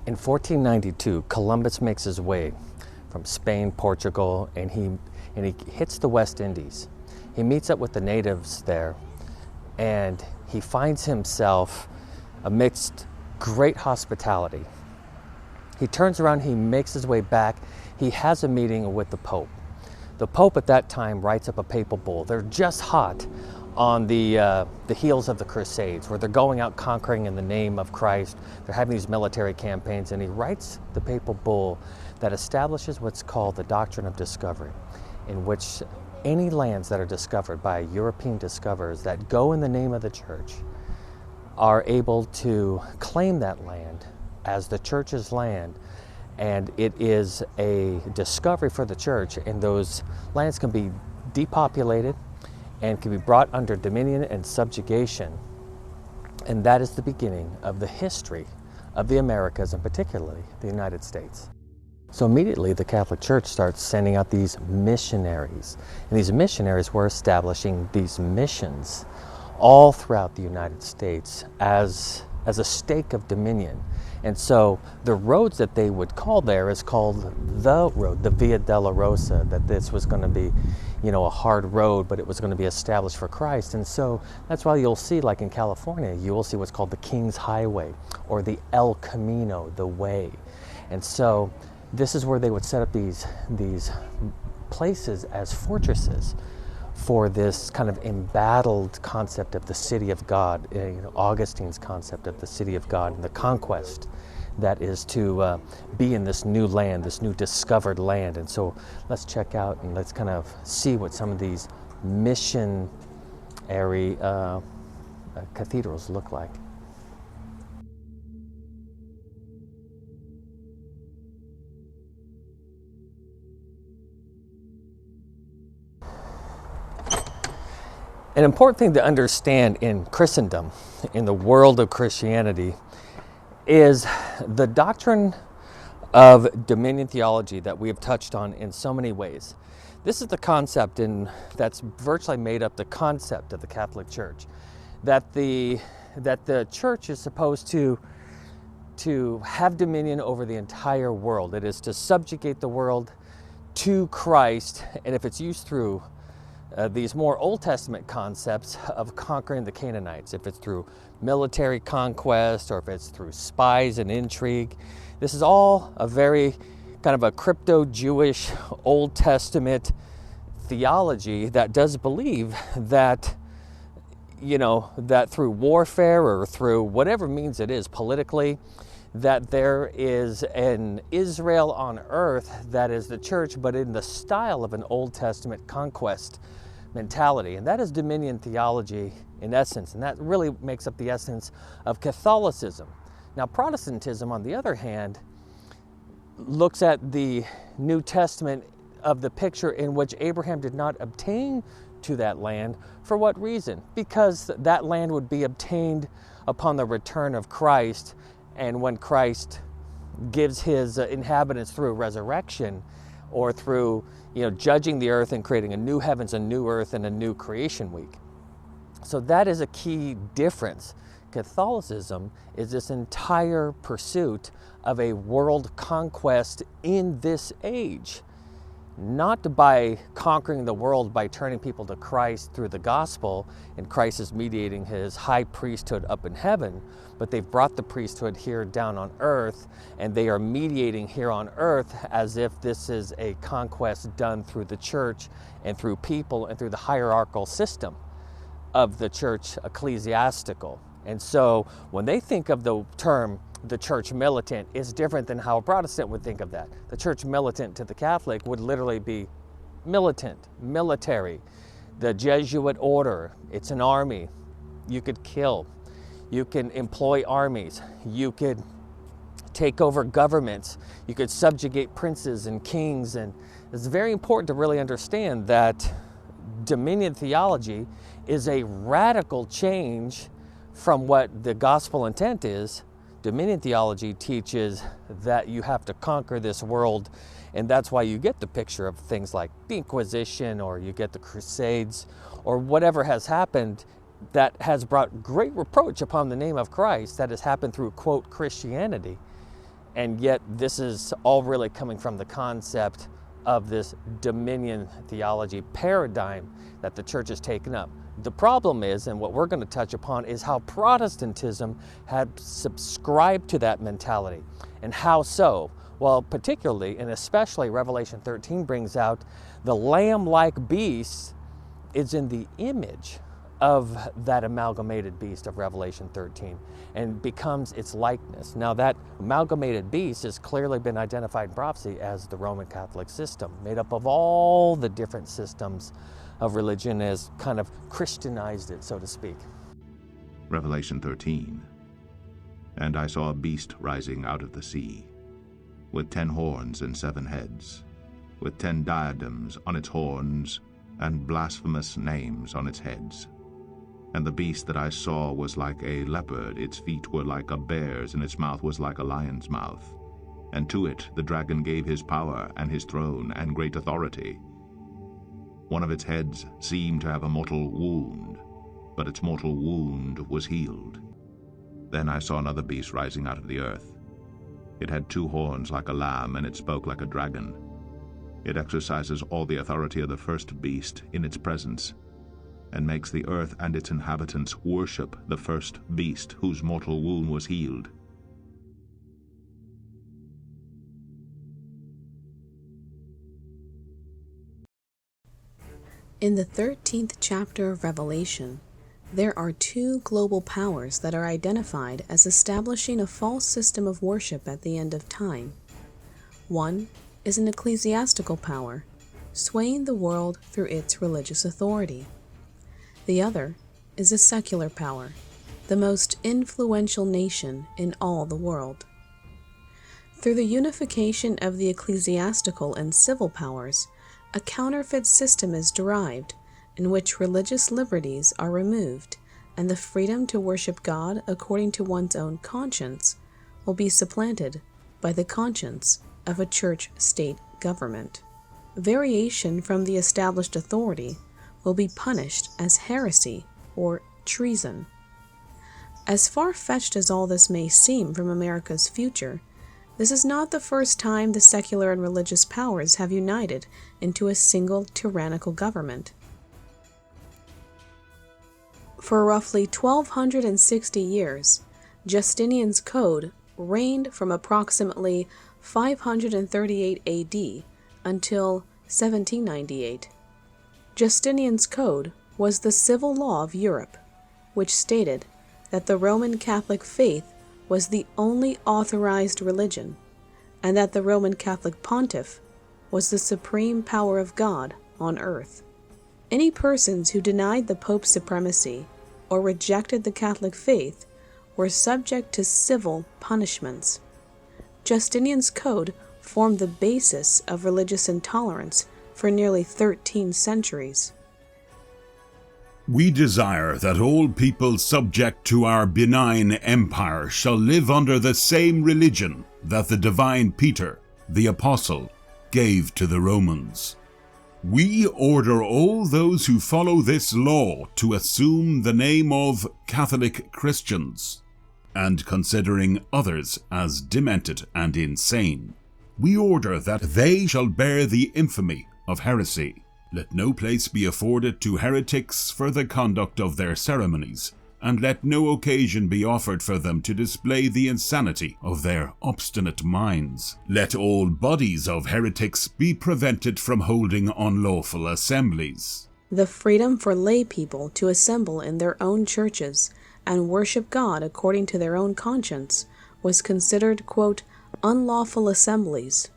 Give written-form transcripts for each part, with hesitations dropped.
In 1492, Columbus makes his way from Spain, Portugal, and he hits the West Indies. He meets up with the natives there, and he finds himself amidst great hospitality. He turns around, he makes his way back, he has a meeting with the Pope. The Pope at that time writes up a papal bull. They're just hot on the heels of the Crusades, where they're going out conquering in the name of Christ. They're having these military campaigns, and he writes the papal bull that establishes what's called the Doctrine of Discovery, in which any lands that are discovered by European discoverers that go in the name of the church are able to claim that land as the church's land, and it is a discovery for the church, and those lands can be depopulated and can be brought under dominion and subjugation. And that is the beginning of the history of the Americas, and particularly the United States. So immediately the Catholic Church starts sending out these missionaries. And these missionaries were establishing these missions all throughout the United States as a stake of dominion. And so the roads that they would call there is called the road, the Via Dolorosa, that this was going to be, a hard road, but it was going to be established for Christ. And so that's why you'll see, like in California, you will see what's called the King's Highway, or the El Camino, the way. And so this is where they would set up these places as fortresses for this kind of embattled concept of the city of God, Augustine's concept of the city of God and the conquest that is to be in this new land, this new discovered land. And so let's check out and let's kind of see what some of these missionary cathedrals look like. An important thing to understand in Christendom, in the world of Christianity, is the doctrine of dominion theology that we have touched on in so many ways. This is the concept that's virtually made up the concept of the Catholic Church, that the church is supposed to have dominion over the entire world. It is to subjugate the world to Christ, and if it's used through these more Old Testament concepts of conquering the Canaanites, if it's through military conquest or if it's through spies and intrigue. This is all a very kind of a crypto-Jewish Old Testament theology that does believe that, that through warfare or through whatever means it is politically, that there is an Israel on earth that is the church, but in the style of an Old Testament conquest mentality. And that is dominion theology in essence, and that really makes up the essence of Catholicism. Now, Protestantism, on the other hand, looks at the New Testament of the picture in which Abraham did not obtain to that land. For what reason? Because that land would be obtained upon the return of Christ, and when Christ gives his inhabitants through resurrection, or through judging the earth and creating a new heavens, a new earth, and a new creation week. So that is a key difference. Catholicism is this entire pursuit of a world conquest in this age, not by conquering the world by turning people to Christ through the gospel, and Christ is mediating his high priesthood up in heaven, but they've brought the priesthood here down on earth, and they are mediating here on earth as if this is a conquest done through the church and through people and through the hierarchical system of the church ecclesiastical. And so when they think of the term the church militant, is different than how a Protestant would think of that. The church militant to the Catholic would literally be militant, military. The Jesuit order, it's an army. You could kill. You can employ armies. You could take over governments. You could subjugate princes and kings. And it's very important to really understand that dominion theology is a radical change from what the gospel intent is. Dominion theology teaches that you have to conquer this world, and that's why you get the picture of things like the Inquisition, or you get the Crusades, or whatever has happened that has brought great reproach upon the name of Christ, that has happened through, quote, Christianity. And yet this is all really coming from the concept of this dominion theology paradigm that the church has taken up. The problem is, and what we're going to touch upon, is how Protestantism had subscribed to that mentality. And how so? Well, particularly and especially Revelation 13 brings out the lamb-like beast is in the image of that amalgamated beast of Revelation 13 and becomes its likeness. Now that amalgamated beast has clearly been identified in prophecy as the Roman Catholic system, made up of all the different systems of religion, as kind of Christianized it, so to speak. Revelation 13. And I saw a beast rising out of the sea, with 10 horns and 7 heads, with 10 diadems on its horns, and blasphemous names on its heads. And the beast that I saw was like a leopard, its feet were like a bear's, and its mouth was like a lion's mouth. And to it the dragon gave his power, and his throne, and great authority. One of its heads seemed to have a mortal wound, but its mortal wound was healed. Then I saw another beast rising out of the earth. It had 2 horns like a lamb, and it spoke like a dragon. It exercises all the authority of the first beast in its presence, and makes the earth and its inhabitants worship the first beast whose mortal wound was healed. In the 13th chapter of Revelation, there are 2 global powers that are identified as establishing a false system of worship at the end of time. One is an ecclesiastical power, swaying the world through its religious authority. The other is a secular power, the most influential nation in all the world. Through the unification of the ecclesiastical and civil powers, a counterfeit system is derived in which religious liberties are removed, and the freedom to worship God according to one's own conscience will be supplanted by the conscience of a church-state government. Variation from the established authority will be punished as heresy or treason. As far-fetched as all this may seem from America's future, this is not the first time the secular and religious powers have united into a single tyrannical government. For roughly 1260 years, Justinian's code reigned from approximately 538 AD until 1798. Justinian's code was the civil law of Europe, which stated that the Roman Catholic faith was the only authorized religion, and that the Roman Catholic pontiff was the supreme power of God on earth. Any persons who denied the Pope's supremacy or rejected the Catholic faith were subject to civil punishments. Justinian's code formed the basis of religious intolerance for nearly 13 centuries. We desire that all people subject to our benign empire shall live under the same religion that the divine Peter, the apostle, gave to the Romans. We order all those who follow this law to assume the name of Catholic Christians, and considering others as demented and insane, we order that they shall bear the infamy of heresy. Let no place be afforded to heretics for the conduct of their ceremonies, and let no occasion be offered for them to display the insanity of their obstinate minds. Let all bodies of heretics be prevented from holding unlawful assemblies. The freedom for lay people to assemble in their own churches and worship God according to their own conscience was considered, quote, unlawful assemblies.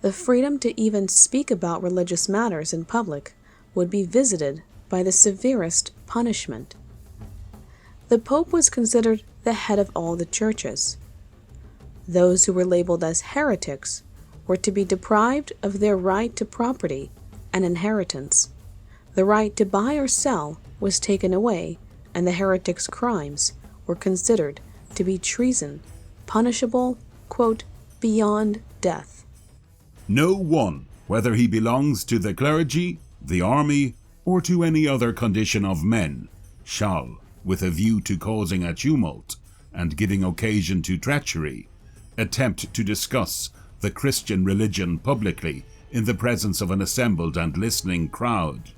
The freedom to even speak about religious matters in public would be visited by the severest punishment. The Pope was considered the head of all the churches. Those who were labeled as heretics were to be deprived of their right to property and inheritance. The right to buy or sell was taken away, and the heretic's crimes were considered to be treason, punishable, quote, beyond death. No one, whether he belongs to the clergy, the army, or to any other condition of men, shall, with a view to causing a tumult and giving occasion to treachery, attempt to discuss the Christian religion publicly in the presence of an assembled and listening crowd.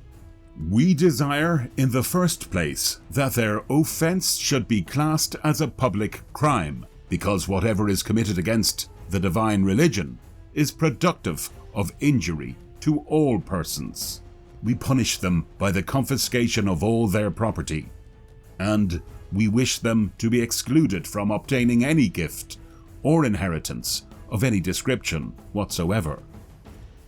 We desire, in the first place, that their offense should be classed as a public crime, because whatever is committed against the divine religion is productive of injury to all persons. We punish them by the confiscation of all their property, and we wish them to be excluded from obtaining any gift or inheritance of any description whatsoever.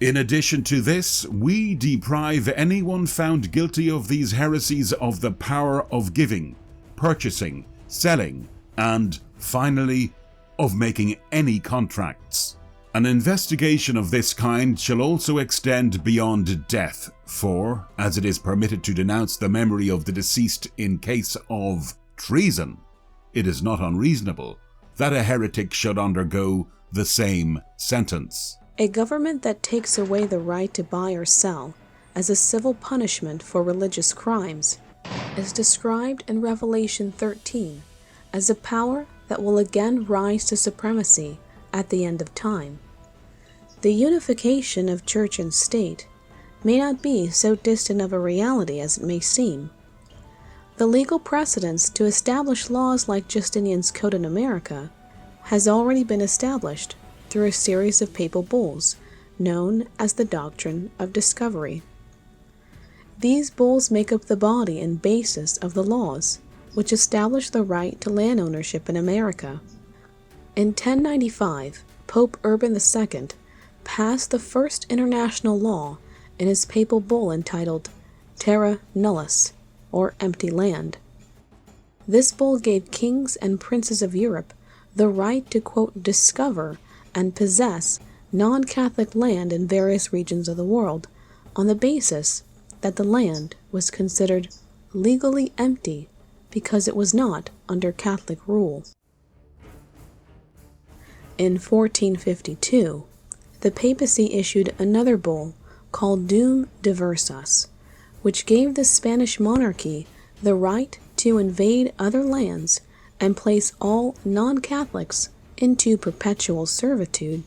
In addition to this, we deprive anyone found guilty of these heresies of the power of giving, purchasing, selling, and, finally, of making any contracts. An investigation of this kind shall also extend beyond death, for, as it is permitted to denounce the memory of the deceased in case of treason, it is not unreasonable that a heretic should undergo the same sentence. A government that takes away the right to buy or sell as a civil punishment for religious crimes is described in Revelation 13 as a power that will again rise to supremacy at the end of time. The unification of church and state may not be so distant of a reality as it may seem. The legal precedents to establish laws like Justinian's Code in America has already been established through a series of papal bulls known as the Doctrine of Discovery. These bulls make up the body and basis of the laws which establish the right to land ownership in America. In 1095, Pope Urban II passed the first international law in his papal bull entitled Terra Nullius, or Empty Land. This bull gave kings and princes of Europe the right to, quote, discover and possess non-Catholic land in various regions of the world on the basis that the land was considered legally empty because it was not under Catholic rule. In 1452, the papacy issued another bull called Dum Diversas, which gave the Spanish monarchy the right to invade other lands and place all non-Catholics into perpetual servitude.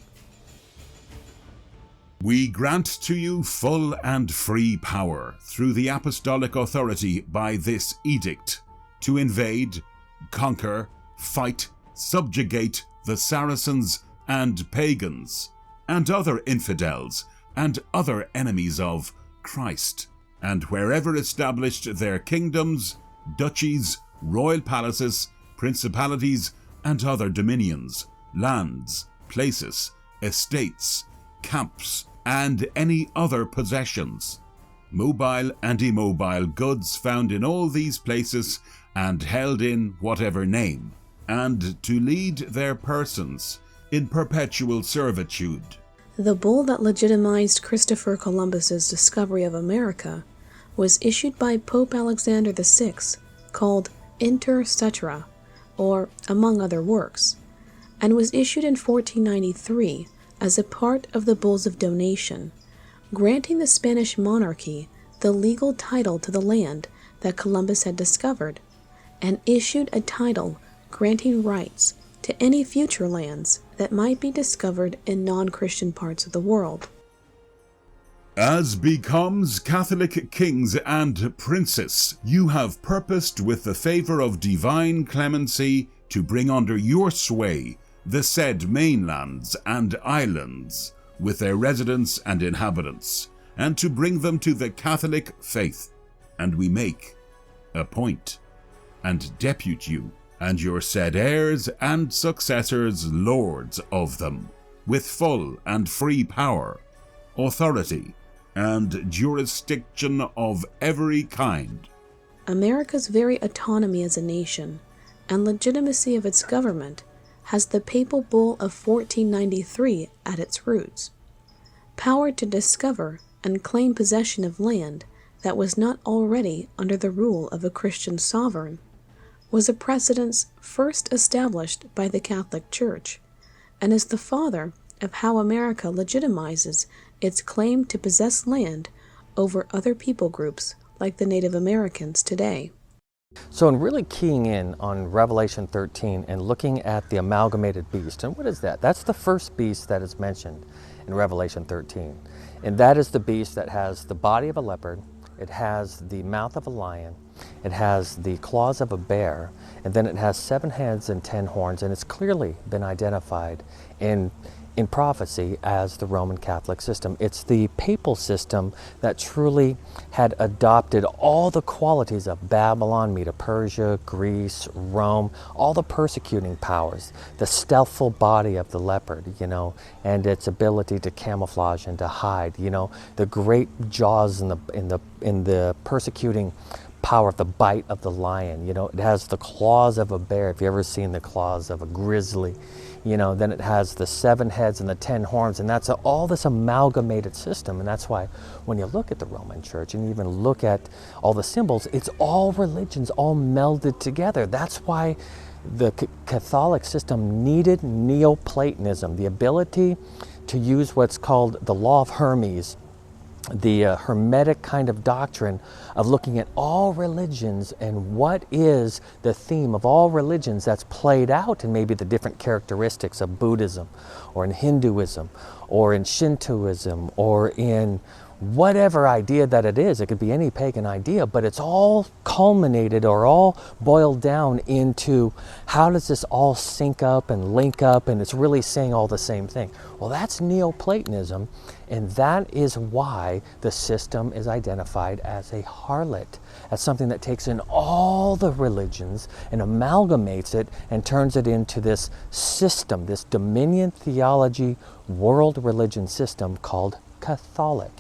We grant to you full and free power through the apostolic authority by this edict to invade, conquer, fight, subjugate the Saracens and pagans and other infidels and other enemies of Christ, and wherever established their kingdoms, duchies, royal palaces, principalities, and other dominions, lands, places, estates, camps, and any other possessions, mobile and immobile goods found in all these places and held in whatever name, and to lead their persons in perpetual servitude. The bull that legitimized Christopher Columbus's discovery of America was issued by Pope Alexander VI, called Inter Cetera, or Among Other Works, and was issued in 1493 as a part of the Bulls of Donation, granting the Spanish monarchy the legal title to the land that Columbus had discovered, and issued a title granting rights to any future lands that might be discovered in non-Christian parts of the world. As becomes Catholic kings and princes, you have purposed with the favor of divine clemency to bring under your sway the said mainlands and islands with their residents and inhabitants, and to bring them to the Catholic faith. And we make, appoint, and depute you and your said heirs and successors lords of them, with full and free power, authority, and jurisdiction of every kind. America's very autonomy as a nation and legitimacy of its government has the Papal Bull of 1493 at its roots. Power to discover and claim possession of land that was not already under the rule of a Christian sovereign was a precedent first established by the Catholic Church, and is the father of how America legitimizes its claim to possess land over other people groups like the Native Americans today. So in really keying in on Revelation 13 and looking at the amalgamated beast, and what is that? That's the first beast that is mentioned in Revelation 13. And that is the beast that has the body of a leopard, it has the mouth of a lion, it has the claws of a bear, and then it has 7 heads and 10 horns, and it's clearly been identified in prophecy as the Roman Catholic system. It's the papal system that truly had adopted all the qualities of Babylon, Medo-Persia, Greece, Rome, all the persecuting powers, the stealthful body of the leopard, and its ability to camouflage and to hide, the great jaws in the persecuting power of the bite of the lion. It has the claws of a bear. If you've ever seen the claws of a grizzly, then it has the 7 heads and the 10 horns, and that's all this amalgamated system. And that's why when you look at the Roman Church and you even look at all the symbols, it's all religions all melded together. That's why the Catholic system needed Neoplatonism, the ability to use what's called the law of Hermes, the Hermetic kind of doctrine of looking at all religions and what is the theme of all religions that's played out in maybe the different characteristics of Buddhism or in Hinduism or in Shintoism or in whatever idea that it is. It could be any pagan idea, but it's all culminated or all boiled down into how does this all sync up and link up, and it's really saying all the same thing. Well, that's Neoplatonism, and that is why the system is identified as a harlot, as something that takes in all the religions and amalgamates it and turns it into this system, this dominion theology world religion system called Catholic.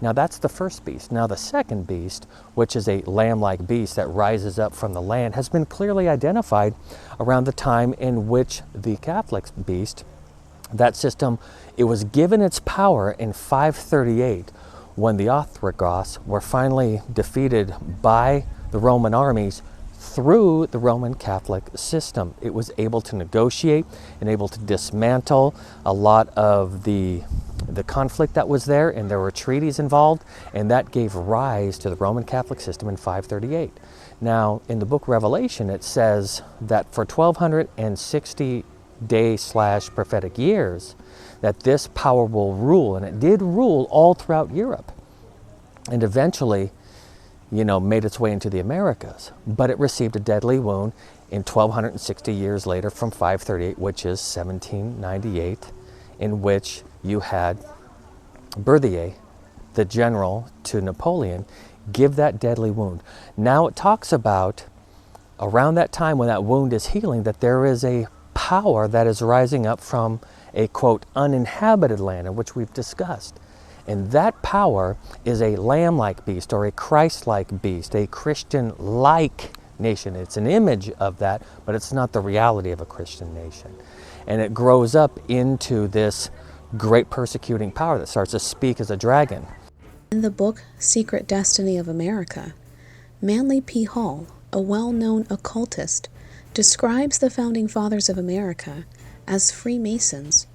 Now that's the first beast. Now the second beast, which is a lamb-like beast that rises up from the land, has been clearly identified around the time in which the Catholic beast, that system, it was given its power in 538 when the Ostrogoths were finally defeated by the Roman armies through the Roman Catholic system. It was able to negotiate and able to dismantle a lot of the conflict that was there, and there were treaties involved, and that gave rise to the Roman Catholic system in 538. Now, in the book Revelation, it says that for 1260 day/prophetic years, that this power will rule, and it did rule all throughout Europe, and eventually, made its way into the Americas. But it received a deadly wound in 1260 years later from 538, which is 1798, in which you had Berthier, the general to Napoleon, give that deadly wound. Now it talks about, around that time when that wound is healing, that there is a power that is rising up from a, quote, uninhabited land, in which we've discussed. And that power is a lamb-like beast or a Christ-like beast, a Christian-like nation. It's an image of that, but it's not the reality of a Christian nation. And it grows up into this great persecuting power that starts to speak as a dragon. In the book Secret Destiny of America, Manly P. Hall, a well-known occultist, describes the founding fathers of America as Freemasons,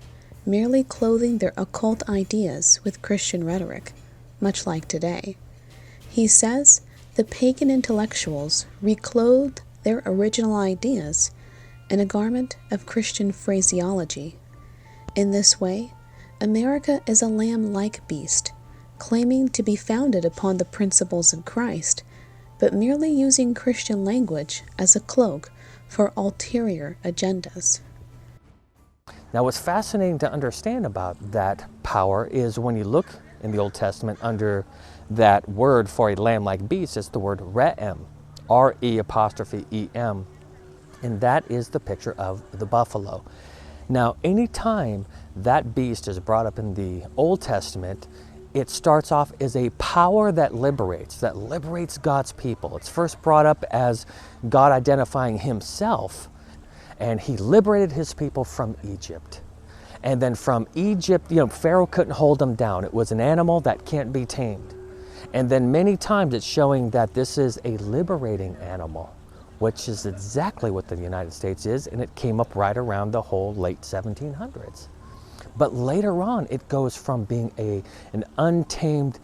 merely clothing their occult ideas with Christian rhetoric, much like today. He says the pagan intellectuals reclothed their original ideas in a garment of Christian phraseology. In this way, America is a lamb-like beast, claiming to be founded upon the principles of Christ, but merely using Christian language as a cloak for ulterior agendas. Now, what's fascinating to understand about that power is when you look in the Old Testament under that word for a lamb-like beast, it's the word re'em, R-E'-E-M, and that is the picture of the buffalo. Now, anytime that beast is brought up in the Old Testament, it starts off as a power that liberates God's people. It's first brought up as God identifying himself, and he liberated his people from Egypt. And then from Egypt, Pharaoh couldn't hold them down. It was an animal that can't be tamed. And then many times it's showing that this is a liberating animal, which is exactly what the United States is, and it came up right around the whole late 1700s. But later on, it goes from being an untamed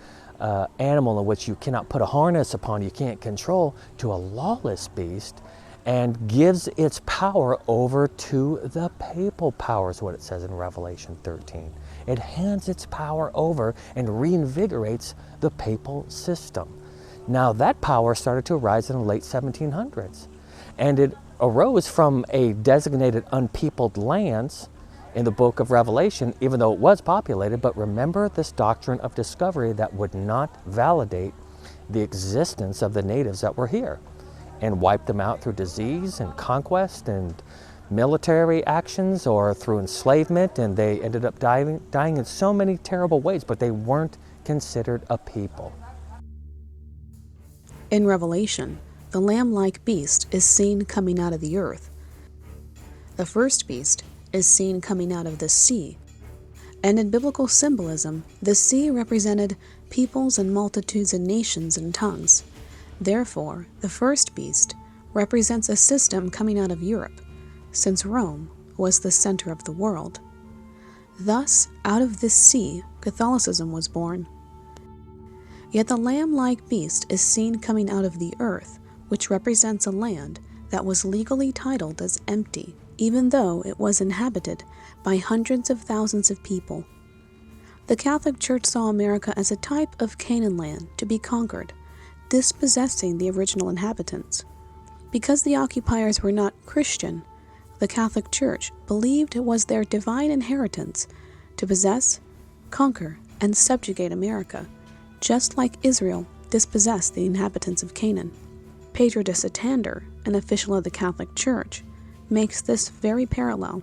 animal in which you cannot put a harness upon, you can't control, to a lawless beast, and gives its power over to the papal power, is what it says in Revelation 13. It hands its power over and reinvigorates the papal system. Now that power started to arise in the late 1700s, and it arose from a designated unpeopled lands in the book of Revelation, even though it was populated. But remember this doctrine of discovery that would not validate the existence of the natives that were here, and wiped them out through disease and conquest and military actions or through enslavement, and they ended up dying in so many terrible ways, but they weren't considered a people. In Revelation, the lamb-like beast is seen coming out of the earth. The first beast is seen coming out of the sea. And in biblical symbolism, the sea represented peoples and multitudes and nations and tongues. Therefore, the first beast represents a system coming out of Europe, since Rome was the center of the world. Thus, out of this sea, Catholicism was born. Yet the lamb-like beast is seen coming out of the earth, which represents a land that was legally titled as empty, even though it was inhabited by hundreds of thousands of people. The Catholic Church saw America as a type of Canaan land to be conquered, dispossessing the original inhabitants. Because the occupiers were not Christian, the Catholic Church believed it was their divine inheritance to possess, conquer, and subjugate America, just like Israel dispossessed the inhabitants of Canaan. Pedro de Santander, an official of the Catholic Church, makes this very parallel.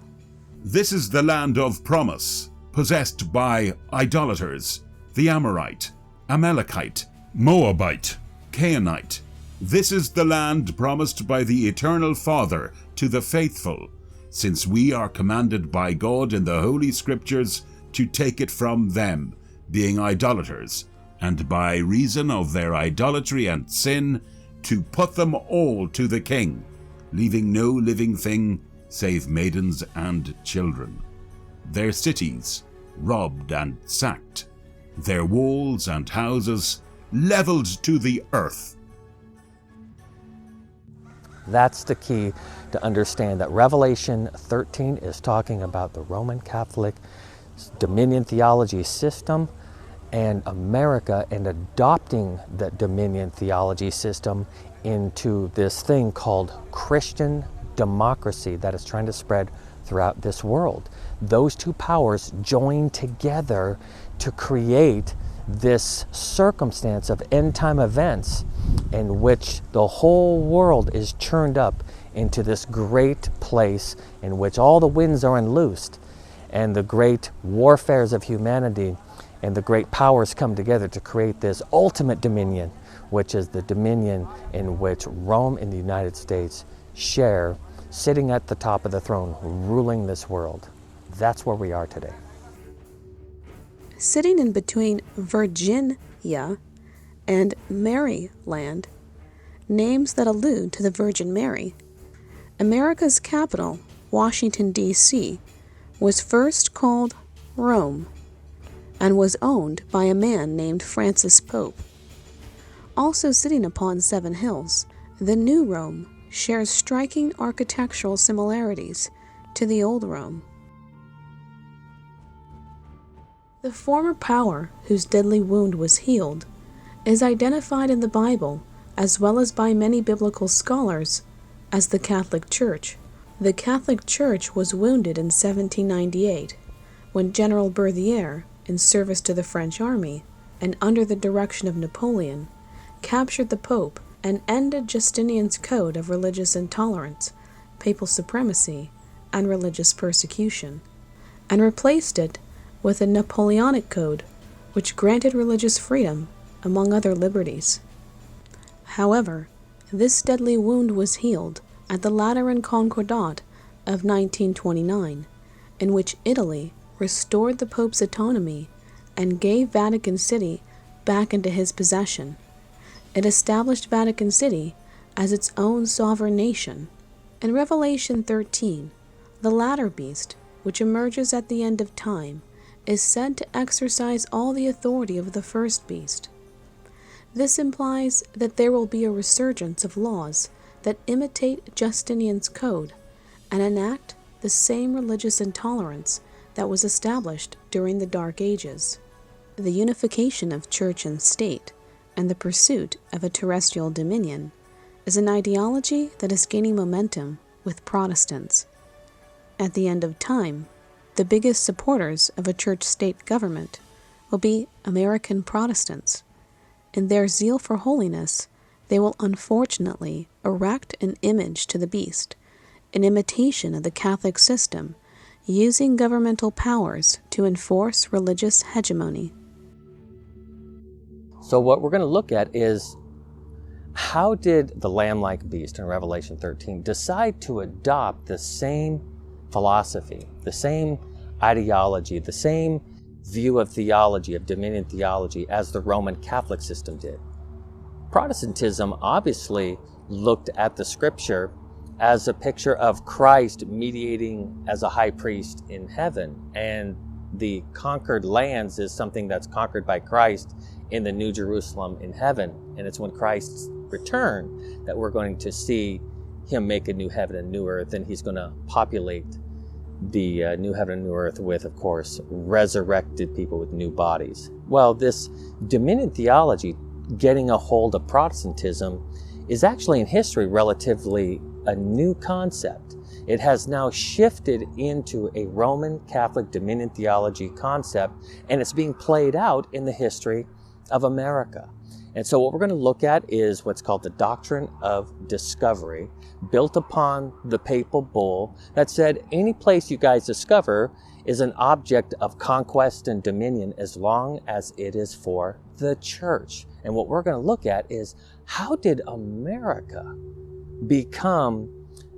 This is the land of promise, possessed by idolaters, the Amorite, Amalekite, Moabite, Canaanite. This is the land promised by the Eternal Father to the faithful, since we are commanded by God in the Holy Scriptures to take it from them, being idolaters, and by reason of their idolatry and sin, to put them all to the king, leaving no living thing save maidens and children. Their cities robbed and sacked, their walls and houses leveled to the earth. That's the key to understand that Revelation 13 is talking about the Roman Catholic dominion theology system and America, and adopting that dominion theology system into this thing called Christian democracy that is trying to spread throughout this world. Those two powers join together to create this circumstance of end-time events in which the whole world is churned up into this great place in which all the winds are unloosed, and the great warfares of humanity and the great powers come together to create this ultimate dominion, which is the dominion in which Rome and the United States share, sitting at the top of the throne, ruling this world. That's where we are today. Sitting in between Virginia and Maryland, names that allude to the Virgin Mary. America's capital, Washington, D.C., was first called Rome and was owned by a man named Francis Pope. Also sitting upon 7 hills, the New Rome shares striking architectural similarities to the Old Rome. The former power whose deadly wound was healed is identified in the Bible, as well as by many biblical scholars, as the Catholic Church. The Catholic Church was wounded in 1798 when General Berthier, in service to the French army and under the direction of Napoleon, captured the Pope and ended Justinian's code of religious intolerance, papal supremacy, and religious persecution, and replaced it with a Napoleonic code which granted religious freedom, among other liberties. However, this deadly wound was healed at the Lateran Concordat of 1929, in which Italy restored the Pope's autonomy and gave Vatican City back into his possession. It established Vatican City as its own sovereign nation. In Revelation 13, the latter beast, which emerges at the end of time, is said to exercise all the authority of the first beast. This implies that there will be a resurgence of laws that imitate Justinian's code and enact the same religious intolerance that was established during the Dark Ages. The unification of church and state and the pursuit of a terrestrial dominion is an ideology that is gaining momentum with Protestants. At the end of time, the biggest supporters of a church-state government will be American Protestants. In their zeal for holiness, they will unfortunately erect an image to the beast, in imitation of the Catholic system, using governmental powers to enforce religious hegemony. So what we're going to look at is, how did the lamb-like beast in Revelation 13 decide to adopt the same philosophy, the same ideology, the same view of theology, of dominion theology, as the Roman Catholic system did? Protestantism obviously looked at the scripture as a picture of Christ mediating as a high priest in heaven, and the conquered lands is something that's conquered by Christ in the New Jerusalem in heaven. And it's when Christ's return that we're going to see him make a new heaven and new earth, and he's going to populate the new heaven and new earth with, of course, resurrected people with new bodies. Well, this dominion theology getting a hold of Protestantism is actually in history relatively a new concept. It has now shifted into a Roman Catholic dominion theology concept, and it's being played out in the history of America. And so what we're going to look at is what's called the Doctrine of Discovery, built upon the papal bull that said any place you guys discover is an object of conquest and dominion as long as it is for the church. And what we're going to look at is, how did America become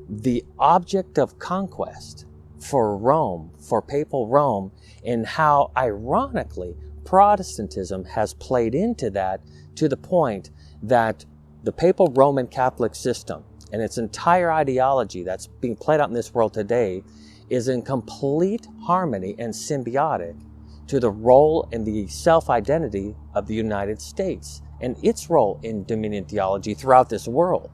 the object of conquest for Rome, for papal Rome, and how, ironically, Protestantism has played into that to the point that the papal Roman Catholic system and its entire ideology that's being played out in this world today is in complete harmony and symbiotic to the role and the self-identity of the United States and its role in dominion theology throughout this world.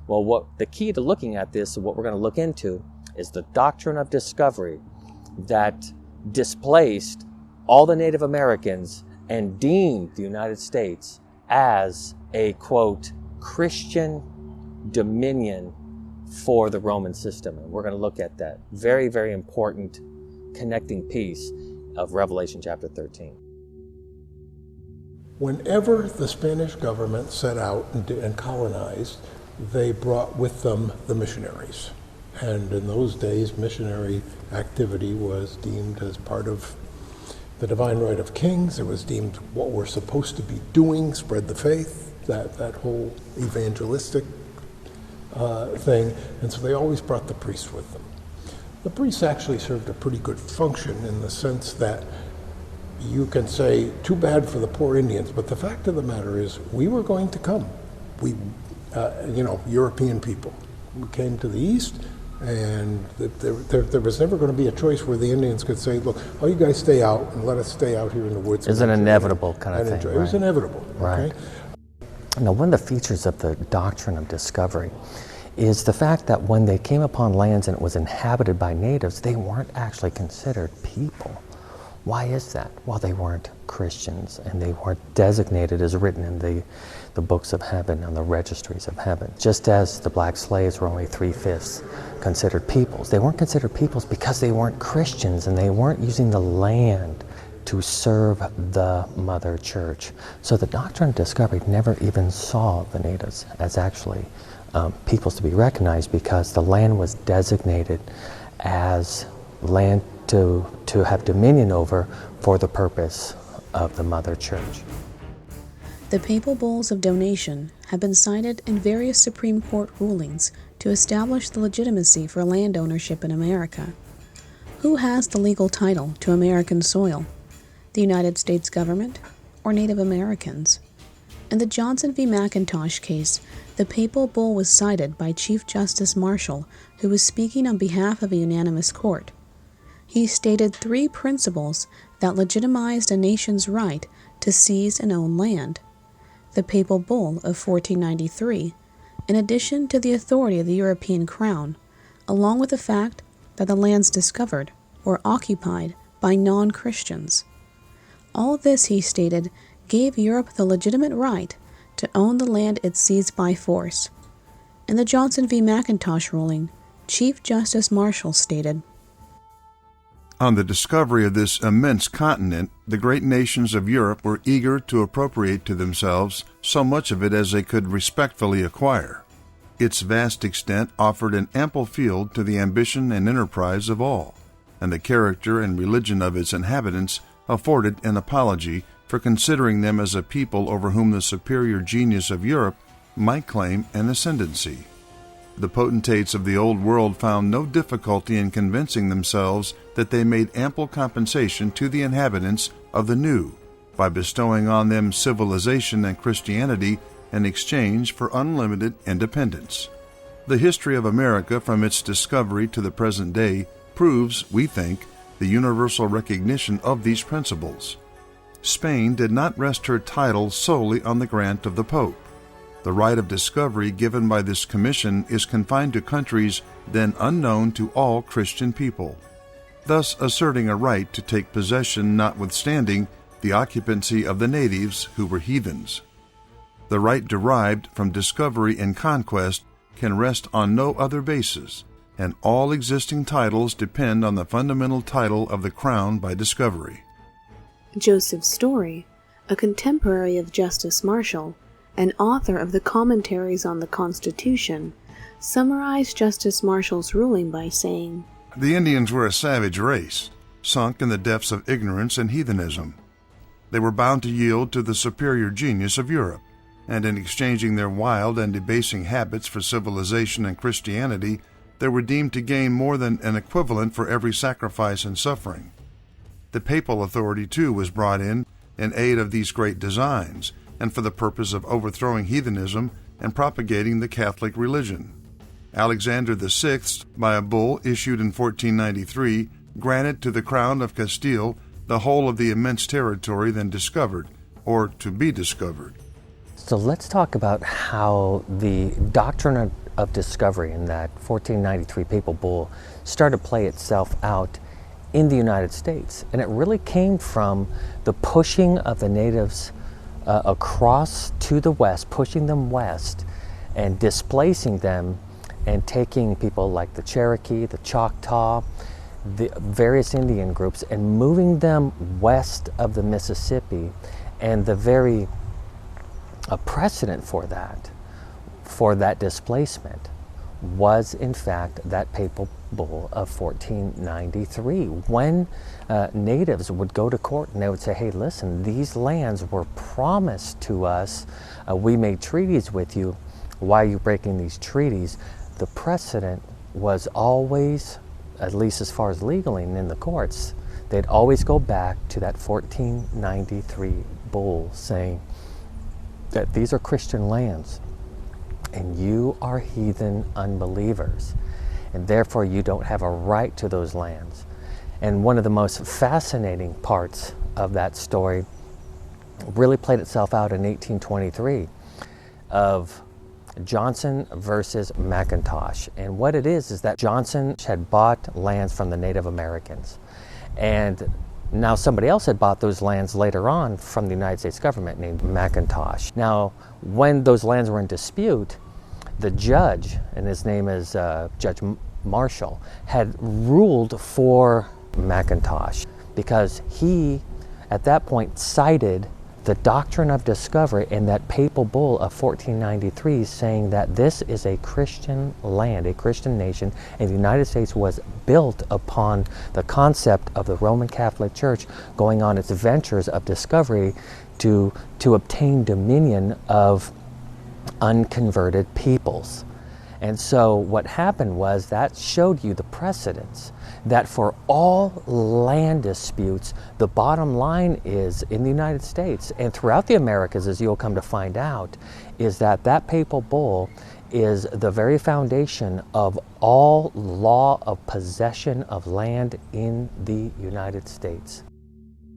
Well, what the key to looking at this, what we're going to look into, is the Doctrine of Discovery that displaced all the Native Americans and deemed the United States as a, quote, Christian dominion for the Roman system. And we're going to look at that very, very important connecting piece of Revelation chapter 13. Whenever the Spanish government set out and colonized, they brought with them the missionaries. And in those days, missionary activity was deemed as part of the divine right of kings. It was deemed what we're supposed to be doing, spread the faith, that whole evangelistic thing. And so they always brought the priests with them. The priests actually served a pretty good function in the sense that you can say, too bad for the poor Indians, but the fact of the matter is, we were going to come. We, European people. We came to the east, and there was never going to be a choice where the Indians could say, look, oh, you guys stay out and let us stay out here in the woods. It's an inevitable kind of thing. Right? It was inevitable. Right. Okay? Now, one of the features of the Doctrine of Discovery is the fact that when they came upon lands and it was inhabited by natives, they weren't actually considered people. Why is that? Well, they weren't Christians, and they weren't designated as written in the books of heaven and the registries of heaven. Just as the black slaves were only 3/5 considered peoples. They weren't considered peoples because they weren't Christians, and they weren't using the land to serve the mother church. So the Doctrine of Discovery never even saw the natives as actually peoples to be recognized, because the land was designated as land to have dominion over for the purpose of the mother church. The papal bulls of donation have been cited in various Supreme Court rulings to establish the legitimacy for land ownership in America. Who has the legal title to American soil? The United States government or Native Americans? In the Johnson v. McIntosh case, the papal bull was cited by Chief Justice Marshall, who was speaking on behalf of a unanimous court. He stated 3 principles that legitimized a nation's right to seize and own land. The Papal Bull of 1493, in addition to the authority of the European crown, along with the fact that the lands discovered were occupied by non-Christians. All this, he stated, gave Europe the legitimate right to own the land it seized by force. In the Johnson v. McIntosh ruling, Chief Justice Marshall stated, "On the discovery of this immense continent, the great nations of Europe were eager to appropriate to themselves so much of it as they could respectfully acquire. Its vast extent offered an ample field to the ambition and enterprise of all, and the character and religion of its inhabitants afforded an apology for considering them as a people over whom the superior genius of Europe might claim an ascendancy. The potentates of the Old World found no difficulty in convincing themselves that they made ample compensation to the inhabitants of the New by bestowing on them civilization and Christianity in exchange for unlimited independence. The history of America from its discovery to the present day proves, we think, the universal recognition of these principles. Spain did not rest her title solely on the grant of the Pope. The right of discovery given by this commission is confined to countries then unknown to all Christian people, thus asserting a right to take possession notwithstanding the occupancy of the natives who were heathens. The right derived from discovery and conquest can rest on no other basis, and all existing titles depend on the fundamental title of the crown by discovery." Joseph Story, a contemporary of Justice Marshall, and author of the Commentaries on the Constitution, summarized Justice Marshall's ruling by saying, "The Indians were a savage race, sunk in the depths of ignorance and heathenism. They were bound to yield to the superior genius of Europe, and in exchanging their wild and debasing habits for civilization and Christianity, they were deemed to gain more than an equivalent for every sacrifice and suffering. The papal authority, too, was brought in aid of these great designs, and for the purpose of overthrowing heathenism and propagating the Catholic religion. Alexander VI, by a bull issued in 1493, granted to the crown of Castile the whole of the immense territory then discovered, or to be discovered." So let's talk about how the doctrine of discovery in that 1493 papal bull started to play itself out in the United States. And it really came from the pushing of the natives across to the west, pushing them west and displacing them and taking people like the Cherokee, the Choctaw, the various Indian groups and moving them west of the Mississippi. And the very precedent for that displacement was in fact that papal bull of 1493, when natives would go to court and they would say, hey, listen, these lands were promised to us. We made treaties with you. Why are you breaking these treaties? The precedent was always, at least as far as legally and in the courts, they'd always go back to that 1493 bull saying that these are Christian lands and you are heathen unbelievers, and therefore you don't have a right to those lands. And one of the most fascinating parts of that story really played itself out in 1823 of Johnson versus McIntosh. And what it is that Johnson had bought lands from the Native Americans, and now somebody else had bought those lands later on from the United States government named McIntosh. Now, when those lands were in dispute, the judge, and his name is Judge Marshall, had ruled for McIntosh because he, at that point, cited the Doctrine of Discovery in that papal bull of 1493 saying that this is a Christian land, a Christian nation, and the United States was built upon the concept of the Roman Catholic Church going on its ventures of discovery to obtain dominion of unconverted peoples. And so what happened was that showed you the precedence that for all land disputes, the bottom line is in the United States and throughout the Americas, as you'll come to find out, is that that papal bull is the very foundation of all law of possession of land in the United States.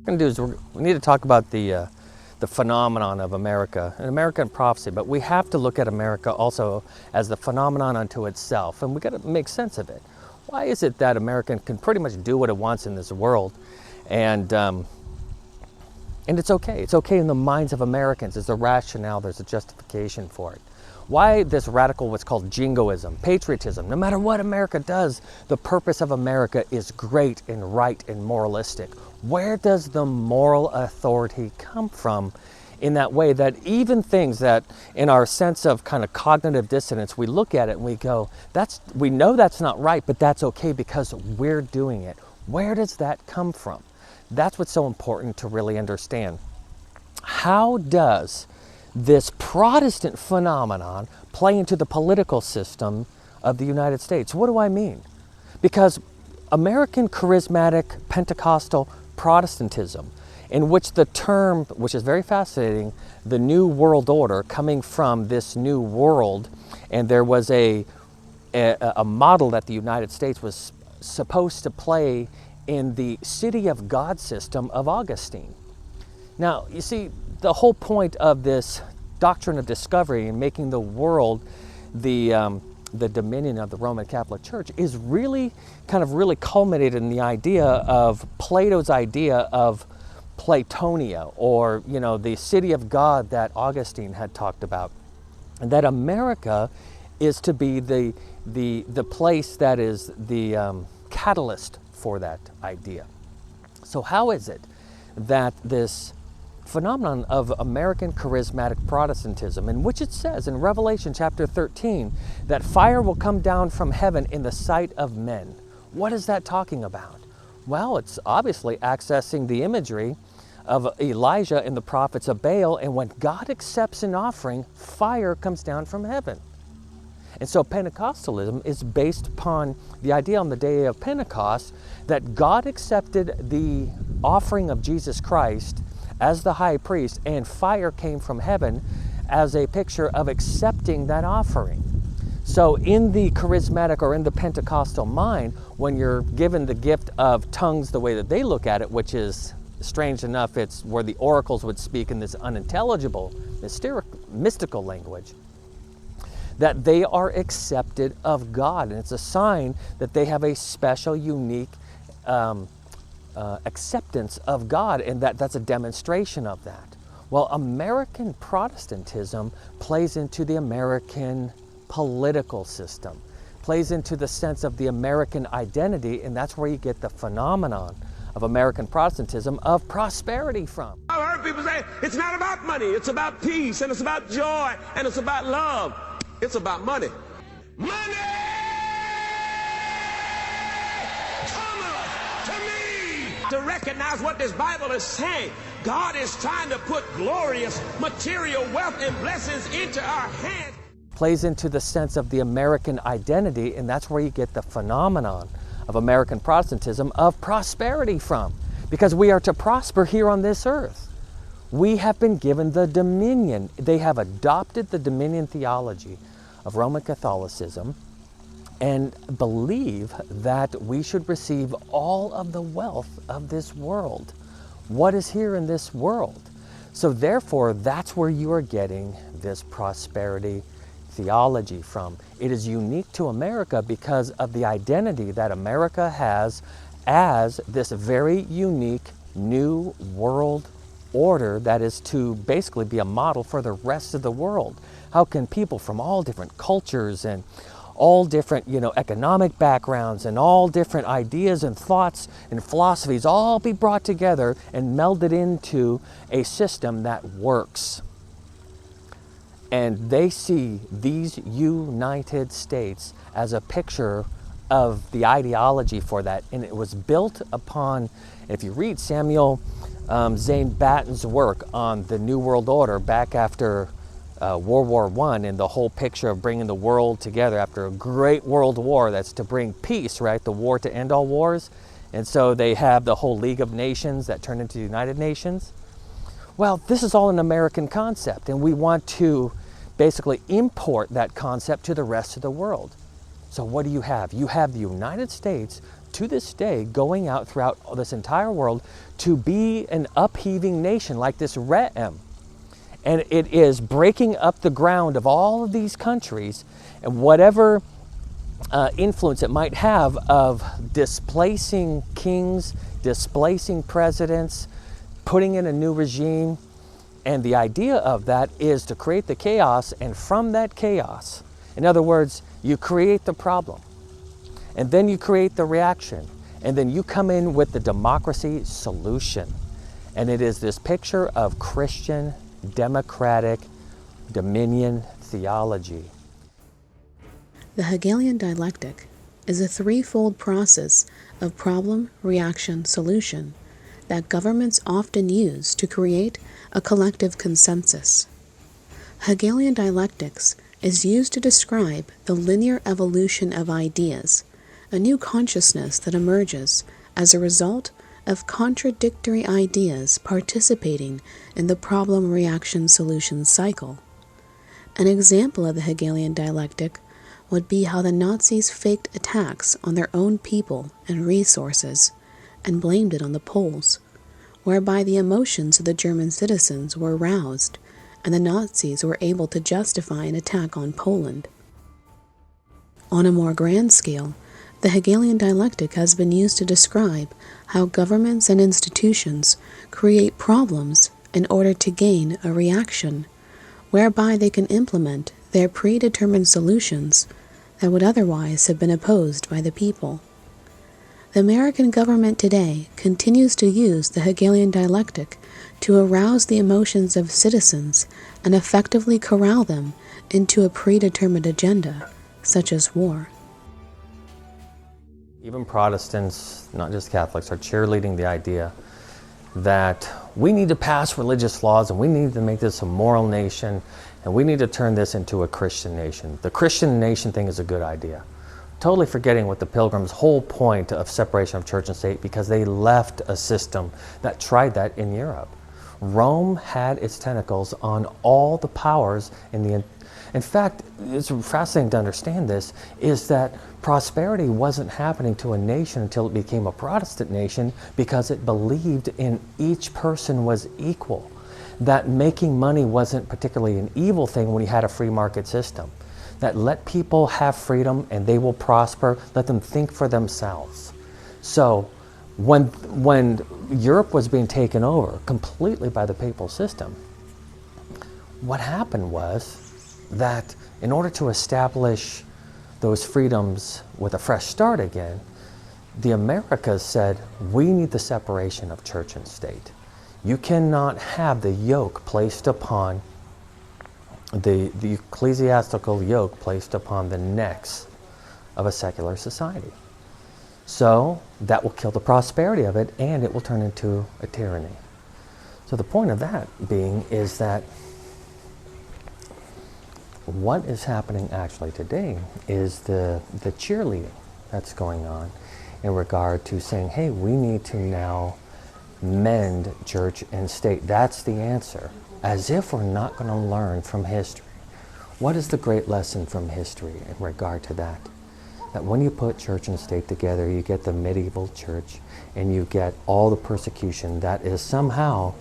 What we're going to do is we need to talk about the the phenomenon of America, an American prophecy, but we have to look at America also as the phenomenon unto itself, and we got to make sense of it. Why is it that America can pretty much do what it wants in this world, and it's okay. It's okay in the minds of Americans. There's a rationale, there's a justification for it. Why this radical, what's called jingoism, patriotism? No matter what America does, the purpose of America is great and right and moralistic. Where does the moral authority come from in that way that even things that in our sense of kind of cognitive dissonance, we look at it and we go, we know that's not right, but that's okay because we're doing it. Where does that come from? That's what's so important to really understand. How does this Protestant phenomenon play into the political system of the United States? What do I mean? Because American charismatic Pentecostal Protestantism, in which the term, which is very fascinating, the New World Order, coming from this new world, and there was a model that the United States was supposed to play in the city of God system of Augustine. Now, you see, the whole point of this doctrine of discovery and making the world the dominion of the Roman Catholic Church is really culminated in the idea of Plato's idea of Platonia, or the city of God that Augustine had talked about, and that America is to be the place that is the catalyst for that idea. So how is it that this phenomenon of American charismatic Protestantism, in which it says in Revelation chapter 13 that fire will come down from heaven in the sight of men? What is that talking about? Well, it's obviously accessing the imagery of Elijah and the prophets of Baal, and when God accepts an offering, fire comes down from heaven. And so Pentecostalism is based upon the idea on the day of Pentecost that God accepted the offering of Jesus Christ as the high priest, and fire came from heaven as a picture of accepting that offering. So in the charismatic or in the Pentecostal mind, when you're given the gift of tongues the way that they look at it, which is strange enough, it's where the oracles would speak in this unintelligible, mystical language, that they are accepted of God. And it's a sign that they have a special, unique acceptance of God, and that's a demonstration of that. Well, American Protestantism plays into the American political system, plays into the sense of the American identity, and that's where you get the phenomenon of American Protestantism of prosperity from. I've heard people say it's not about money, it's about peace, and it's about joy, and it's about love. It's about money. Money! To recognize what this Bible is saying. God is trying to put glorious material wealth and blessings into our hands. Plays into the sense of the American identity, and that's where you get the phenomenon of American Protestantism of prosperity from, because we are to prosper here on this earth. We have been given the dominion. They have adopted the dominion theology of Roman Catholicism and believe that we should receive all of the wealth of this world. What is here in this world? So therefore, that's where you are getting this prosperity theology from. It is unique to America because of the identity that America has as this very unique new world order that is to basically be a model for the rest of the world. How can people from all different cultures and all different, economic backgrounds and all different ideas and thoughts and philosophies all be brought together and melded into a system that works? And they see these United States as a picture of the ideology for that. And it was built upon, if you read Samuel Zane Batten's work on the New World Order back after World War I, and the whole picture of bringing the world together after a great world war that's to bring peace, right? The war to end all wars. And so they have the whole League of Nations that turned into the United Nations. Well, this is all an American concept, and we want to basically import that concept to the rest of the world. So what do you have? You have the United States to this day going out throughout this entire world to be an upheaving nation like this Re'em, And it is breaking up the ground of all of these countries and whatever influence it might have of displacing kings, displacing presidents, putting in a new regime. And the idea of that is to create the chaos, and from that chaos, in other words, you create the problem, and then you create the reaction, and then you come in with the democracy solution. And it is this picture of Christian, democratic, dominion theology. The Hegelian dialectic is a threefold process of problem, reaction, solution that governments often use to create a collective consensus. Hegelian dialectics is used to describe the linear evolution of ideas, a new consciousness that emerges as a result of contradictory ideas participating in the problem-reaction-solution cycle. An example of the Hegelian dialectic would be how the Nazis faked attacks on their own people and resources and blamed it on the Poles, whereby the emotions of the German citizens were aroused and the Nazis were able to justify an attack on Poland. On a more grand scale, the Hegelian dialectic has been used to describe how governments and institutions create problems in order to gain a reaction, whereby they can implement their predetermined solutions that would otherwise have been opposed by the people. The American government today continues to use the Hegelian dialectic to arouse the emotions of citizens and effectively corral them into a predetermined agenda, such as war. Even Protestants, not just Catholics, are cheerleading the idea that we need to pass religious laws and we need to make this a moral nation and we need to turn this into a Christian nation. The Christian nation thing is a good idea. Totally forgetting what the Pilgrims' whole point of separation of church and state, because they left a system that tried that in Europe. Rome had its tentacles on all the powers in the... In fact, it's fascinating to understand this, is that prosperity wasn't happening to a nation until it became a Protestant nation, because it believed in each person was equal. That making money wasn't particularly an evil thing when you had a free market system. That let people have freedom and they will prosper, let them think for themselves. So when Europe was being taken over completely by the papal system, what happened was that in order to establish those freedoms with a fresh start again, the Americas said, we need the separation of church and state. You cannot have the yoke placed upon, the ecclesiastical yoke placed upon the necks of a secular society. So that will kill the prosperity of it, and it will turn into a tyranny. So the point of that being is that what is happening actually today is the cheerleading that's going on in regard to saying, hey, we need to now mend church and state. That's the answer. As if we're not going to learn from history. What is the great lesson from history in regard to that? That when you put church and state together, you get the medieval church and you get all the persecution that is somehow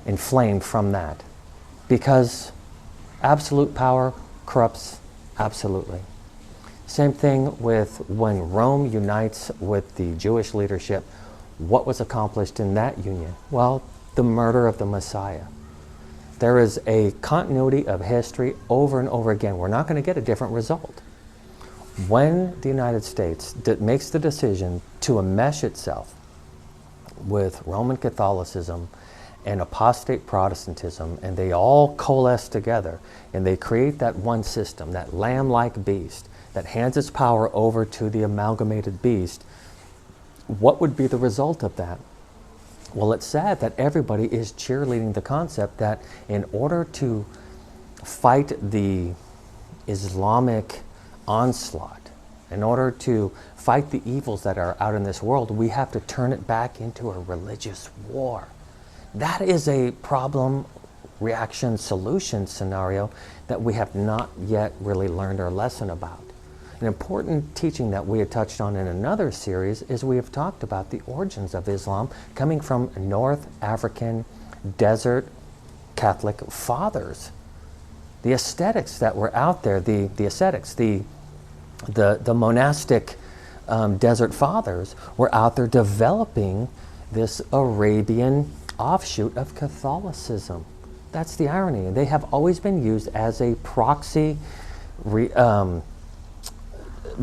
inflamed from that. Because absolute power corrupts absolutely. Same thing with when Rome unites with the Jewish leadership. What was accomplished in that union? Well, the murder of the Messiah. There is a continuity of history over and over again. We're not going to get a different result. When the United States makes the decision to enmesh itself with Roman Catholicism and apostate Protestantism, and they all coalesce together, and they create that one system, that lamb-like beast, that hands its power over to the amalgamated beast, what would be the result of that? Well, it's sad that everybody is cheerleading the concept that in order to fight the Islamic onslaught, in order to fight the evils that are out in this world, we have to turn it back into a religious war. That is a problem, reaction, solution scenario that we have not yet really learned our lesson about. An important teaching that we had touched on in another series is we have talked about the origins of Islam coming from North African desert Catholic fathers. The ascetics that were out there, the ascetics, the monastic desert fathers were out there developing this Arabian offshoot of Catholicism. That's the irony. And they have always been used as a proxy,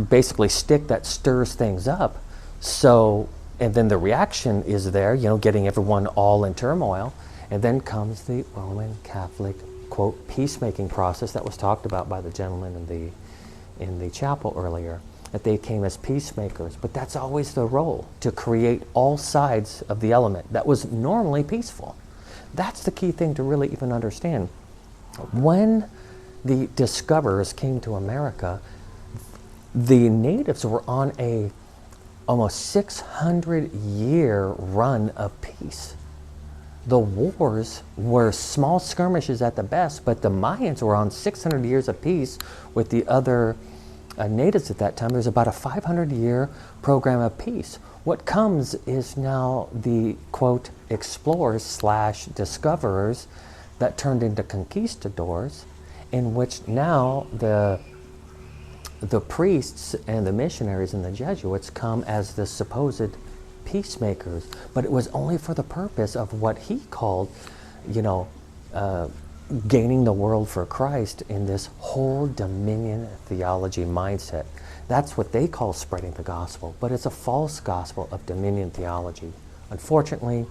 basically stick that stirs things up. So, and then the reaction is there, getting everyone all in turmoil. And then comes the Roman Catholic, quote, peacemaking process that was talked about by the gentleman in the chapel earlier, that they came as peacemakers. But that's always the role, to create all sides of the element that was normally peaceful. That's the key thing to really even understand. When the discoverers came to America, the natives were on a almost 600-year run of peace. The wars were small skirmishes at the best, but the Mayans were on 600 years of peace with the other natives at that time. There's about a 500-year program of peace. What comes is now the, quote, explorers / discoverers that turned into conquistadors, in which now the priests and the missionaries and the Jesuits come as the supposed peacemakers, but it was only for the purpose of what he called, gaining the world for Christ in this whole dominion theology mindset. That's what they call spreading the gospel, but it's a false gospel of dominion theology. Unfortunately,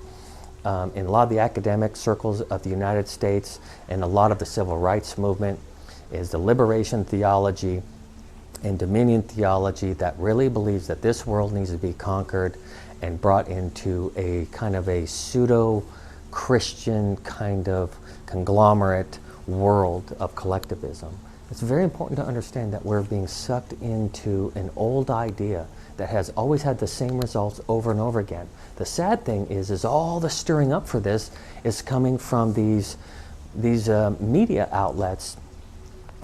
in a lot of the academic circles of the United States and a lot of the civil rights movement is the liberation theology and dominion theology that really believes that this world needs to be conquered and brought into a kind of a pseudo-Christian kind of conglomerate world of collectivism. It's very important to understand that we're being sucked into an old idea that has always had the same results over and over again. The sad thing is all the stirring up for this is coming from these media outlets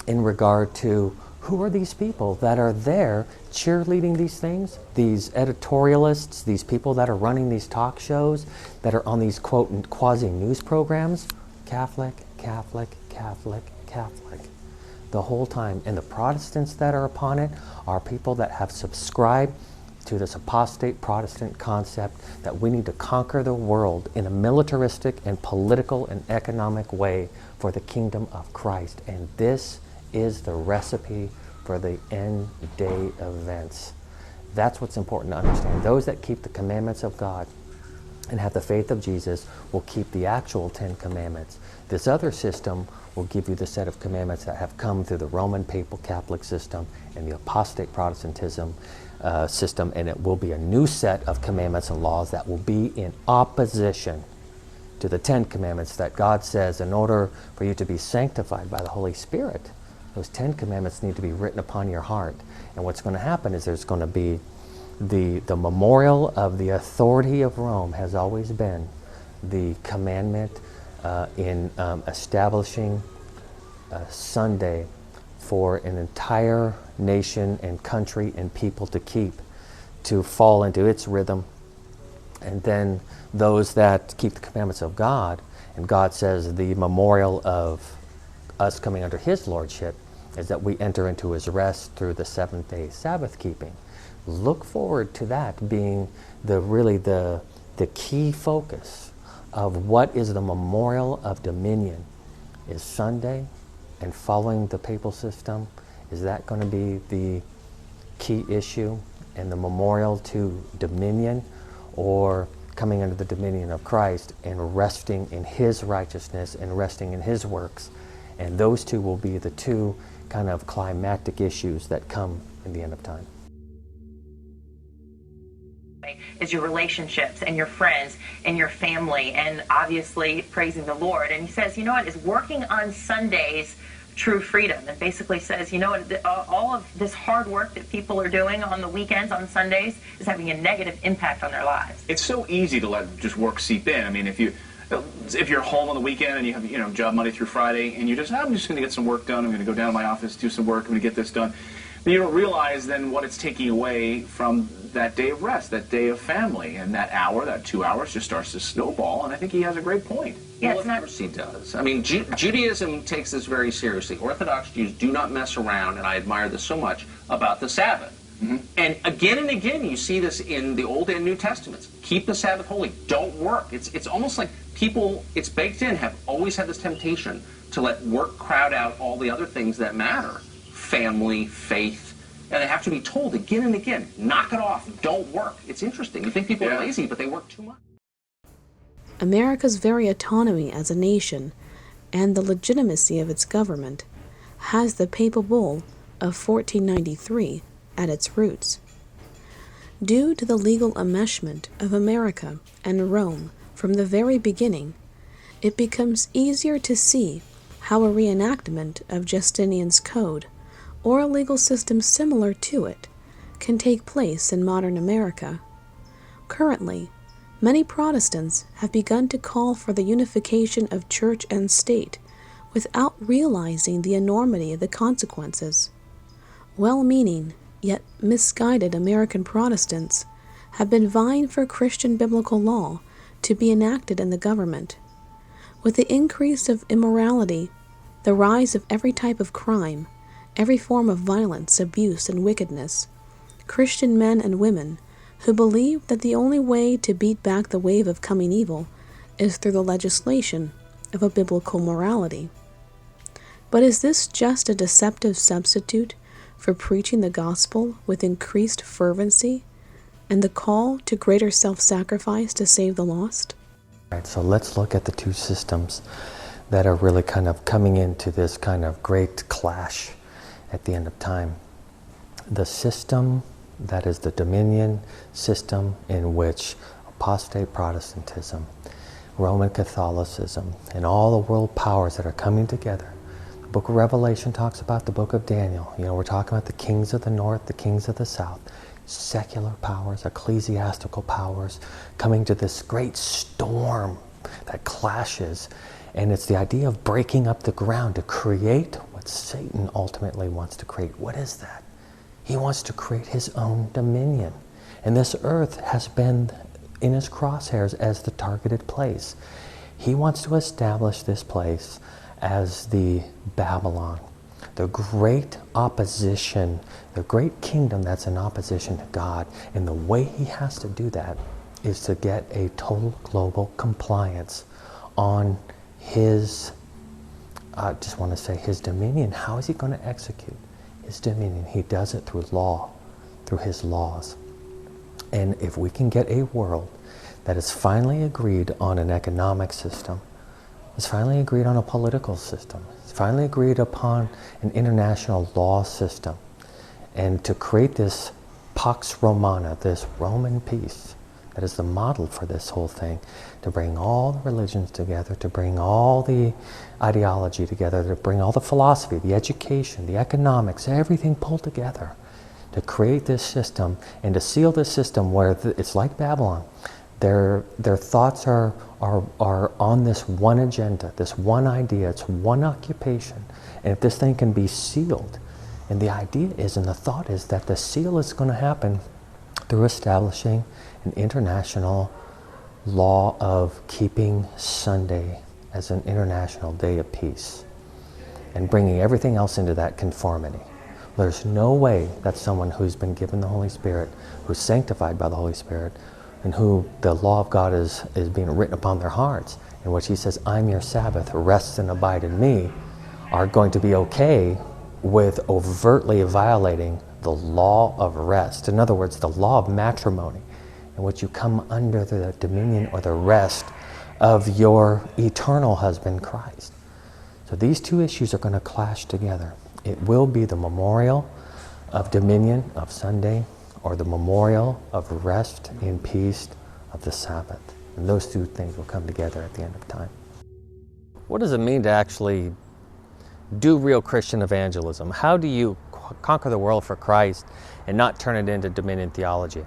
in regard to who are these people that are there cheerleading these things, these editorialists, these people that are running these talk shows, that are on these, quote, quasi-news programs? Catholic, Catholic, Catholic, Catholic, the whole time. And the Protestants that are upon it are people that have subscribed to this apostate Protestant concept that we need to conquer the world in a militaristic and political and economic way for the kingdom of Christ. And this is the recipe for the end day events. That's what's important to understand. Those that keep the commandments of God and have the faith of Jesus will keep the actual 10 commandments. This other system will give you the set of commandments that have come through the Roman Papal Catholic system and the apostate Protestantism system, and it will be a new set of commandments and laws that will be in opposition to the 10 commandments that God says in order for you to be sanctified by the Holy Spirit, those 10 commandments need to be written upon your heart. And what's going to happen is there's going to be the memorial of the authority of Rome has always been the commandment in establishing Sunday for an entire nation and country and people to keep, to fall into its rhythm. And then those that keep the commandments of God, and God says the memorial of us coming under His lordship is that we enter into His rest through the seventh-day Sabbath keeping. Look forward to that being the key focus of what is the memorial of dominion. Is Sunday and following the papal system, is that going to be the key issue and the memorial to dominion, or coming under the dominion of Christ and resting in His righteousness and resting in His works? And those two will be the two kind of climactic issues that come in the end of time. Is your relationships and your friends and your family, and obviously praising the Lord. And he says, is working on Sundays true freedom, and basically says, all of this hard work that people are doing on the weekends, on Sundays, is having a negative impact on their lives. It's so easy to let just work seep in. I mean, if you're home on the weekend and you have job Monday through Friday, and I'm just going to get some work done. I'm going to go down to my office, do some work. I'm going to get this done. But you don't realize then what it's taking away from that day of rest, that day of family, and that hour, that 2 hours just starts to snowball, and I think he has a great point. Yeah, of course he does. I mean, Judaism takes this very seriously. Orthodox Jews do not mess around, and I admire this so much, about the Sabbath. And again, you see this in the Old and New Testaments. Keep the Sabbath holy. Don't work. It's almost like people, it's baked in, have always had this temptation to let work crowd out all the other things that matter. Family, faith. And they have to be told again and again, knock it off. Don't work. It's interesting. You think people are lazy, but they work too much. America's very autonomy as a nation and the legitimacy of its government has the Papal Bull of 1493 at its roots. Due to the legal enmeshment of America and Rome from the very beginning, it becomes easier to see how a reenactment of Justinian's code, or a legal system similar to it, can take place in modern America. Currently, many Protestants have begun to call for the unification of church and state without realizing the enormity of the consequences. Well-meaning, yet misguided American Protestants have been vying for Christian biblical law to be enacted in the government. With the increase of immorality, the rise of every type of crime, every form of violence, abuse, and wickedness, Christian men and women who believe that the only way to beat back the wave of coming evil is through the legislation of a biblical morality. But is this just a deceptive substitute for preaching the gospel with increased fervency and the call to greater self-sacrifice to save the lost? All right, so let's look at the two systems that are really kind of coming into this kind of great clash at the end of time. The system that is the dominion system in which apostate Protestantism, Roman Catholicism, and all the world powers that are coming together. The book of Revelation talks about the book of Daniel. You know, we're talking about the kings of the north, the kings of the south, secular powers, ecclesiastical powers, coming to this great storm that clashes. And it's the idea of breaking up the ground to create what Satan ultimately wants to create. What is that? He wants to create his own dominion. And this earth has been in his crosshairs as the targeted place. He wants to establish this place as the Babylon, the great opposition, the great kingdom that's in opposition to God. And the way he has to do that is to get a total global compliance on his, I just want to say his dominion. How is he going to execute his dominion? He does it through law, through his laws. And if we can get a world that is finally agreed on an economic system, is finally agreed on a political system, is finally agreed upon an international law system, and to create this Pax Romana, this Roman peace, that is the model for this whole thing, to bring all the religions together, to bring all the ideology together, to bring all the philosophy, the education, the economics, everything pulled together, to create this system and to seal this system where it's like Babylon. Their thoughts are on this one agenda, this one idea, it's one occupation. And if this thing can be sealed, and the idea is, and the thought is that the seal is going to happen through establishing an international law of keeping Sunday as an international day of peace and bringing everything else into that conformity. There's no way that someone who's been given the Holy Spirit, who's sanctified by the Holy Spirit, and who the law of God is being written upon their hearts, in which he says, I'm your Sabbath, rest and abide in me, are going to be okay with overtly violating the law of rest. In other words, the law of matrimony, in which you come under the dominion or the rest of your eternal husband, Christ. So these two issues are going to clash together. It will be the memorial of dominion of Sunday, or the memorial of rest in peace of the Sabbath. And those two things will come together at the end of time. What does it mean to actually do real Christian evangelism? How do you conquer the world for Christ and not turn it into dominion theology?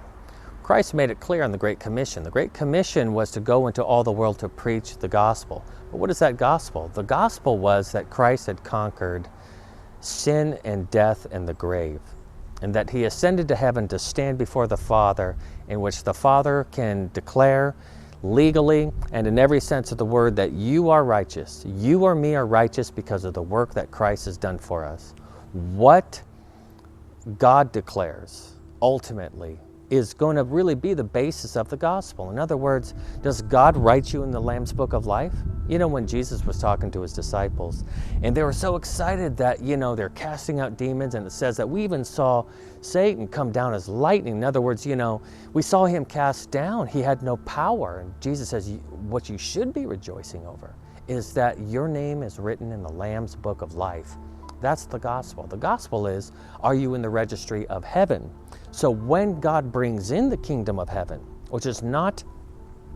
Christ made it clear on the Great Commission. The Great Commission was to go into all the world to preach the gospel. But what is that gospel? The gospel was that Christ had conquered sin and death and the grave. and that he ascended to heaven to stand before the Father, in which the Father can declare legally and in every sense of the word that you are righteous. You or me are righteous because of the work that Christ has done for us. What God declares ultimately is going to really be the basis of the gospel. In other words, does God write you in the Lamb's Book of Life? You know, when Jesus was talking to his disciples, and they were so excited that, you know, they're casting out demons, and it says that we even saw Satan come down as lightning. In other words, you know, we saw him cast down. He had no power. And Jesus says, what you should be rejoicing over is that your name is written in the Lamb's Book of Life. That's the gospel. The gospel is, are you in the registry of heaven? So when God brings in the kingdom of heaven, which is not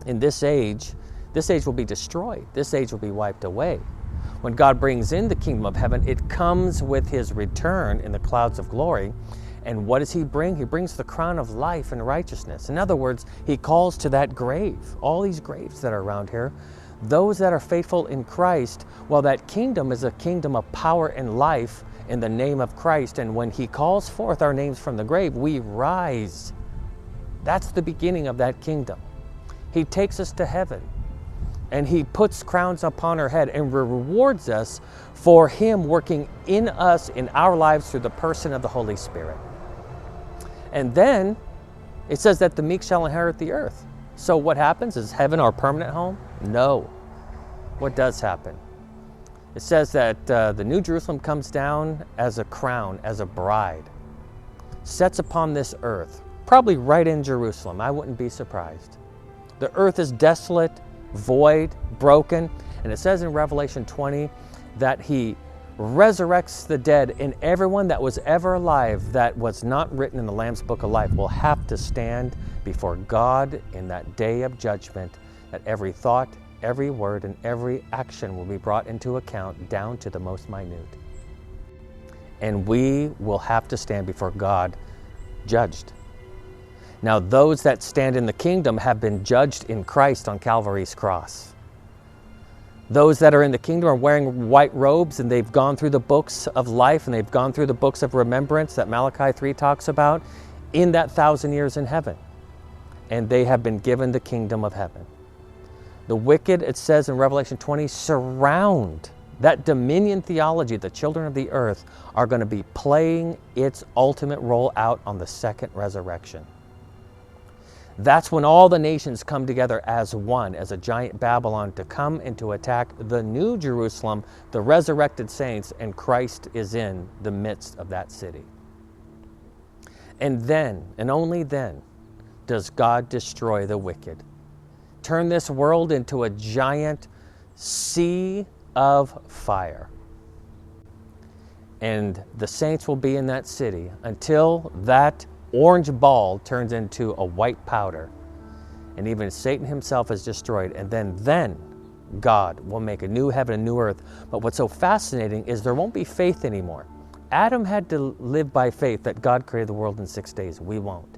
in this age will be destroyed. This age will be wiped away. When God brings in the kingdom of heaven, it comes with his return in the clouds of glory. And what does he bring? He brings the crown of life and righteousness. In other words, he calls to that grave, all these graves that are around here, those that are faithful in Christ. Well, that kingdom is a kingdom of power and life in the name of Christ. And when he calls forth our names from the grave, we rise. That's the beginning of that kingdom. He takes us to heaven, and he puts crowns upon our head and rewards us for him working in us, in our lives, through the person of the Holy Spirit. And then it says that the meek shall inherit the earth. So what happens? Is heaven our permanent home? No. What does happen? It says that the New Jerusalem comes down as a crown, as a bride, sets upon this earth, probably right in Jerusalem. I wouldn't be surprised. The earth is desolate, void, broken, and it says in Revelation 20 that he resurrects the dead, and everyone that was ever alive that was not written in the Lamb's Book of Life will have to stand before God in that day of judgment, that every thought, every word, and every action will be brought into account down to the most minute. And we will have to stand before God judged. Now, those that stand in the kingdom have been judged in Christ on Calvary's cross. Those that are in the kingdom are wearing white robes, and they've gone through the books of life, and they've gone through the books of remembrance that Malachi 3 talks about in that 1,000 years in heaven. And they have been given the kingdom of heaven. The wicked, it says in Revelation 20, surround that dominion theology. The children of the earth are going to be playing its ultimate role out on the second resurrection. That's when all the nations come together as one, as a giant Babylon, to come and to attack the new Jerusalem, the resurrected saints, and Christ is in the midst of that city. And then, and only then, does God destroy the wicked. Turn this world into a giant sea of fire. And the saints will be in that city until that orange ball turns into a white powder, and even Satan himself is destroyed. And then God will make a new heaven and new earth. But what's so fascinating is there won't be faith anymore. Adam had to live by faith that God created the world in 6 days. We won't.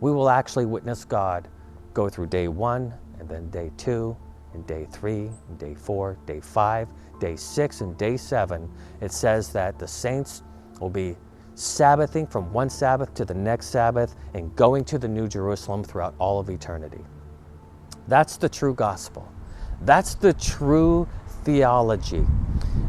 We will actually witness God go through day 1, and then day 2, and day 3, and day 4, day 5, day 6, and day 7. It says that the saints will be Sabbathing from one Sabbath to the next Sabbath and going to the New Jerusalem throughout all of eternity. That's the true gospel. That's the true theology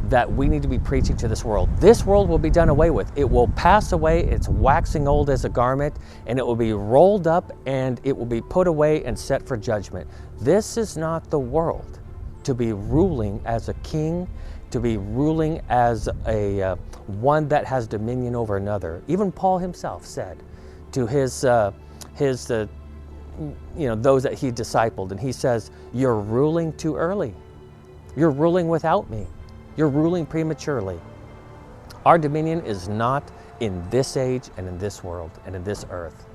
that we need to be preaching to this world. This world will be done away with. It will pass away. It's waxing old as a garment, and it will be rolled up, and it will be put away and set for judgment. This is not the world to be ruling as a king, to be ruling as a one that has dominion over another. Even Paul himself said to his those that he discipled, and he says, "You're ruling too early. You're ruling without me. You're ruling prematurely." Our dominion is not in this age and in this world and in this earth.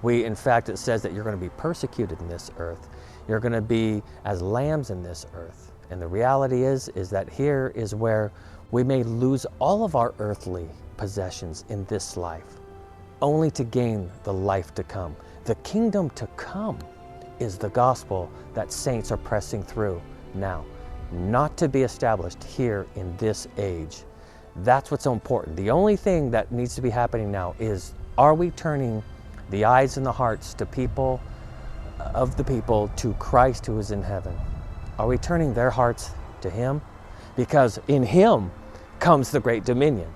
In fact, it says that you're going to be persecuted in this earth. You're going to be as lambs in this earth. And the reality is that here is where we may lose all of our earthly possessions in this life, only to gain the life to come. The kingdom to come is the gospel that saints are pressing through now, not to be established here in this age. That's what's so important. The only thing that needs to be happening now is, are we turning the eyes and the hearts to people, of the people, to Christ who is in heaven? Are we turning their hearts to Him? Because in Him comes the great dominion.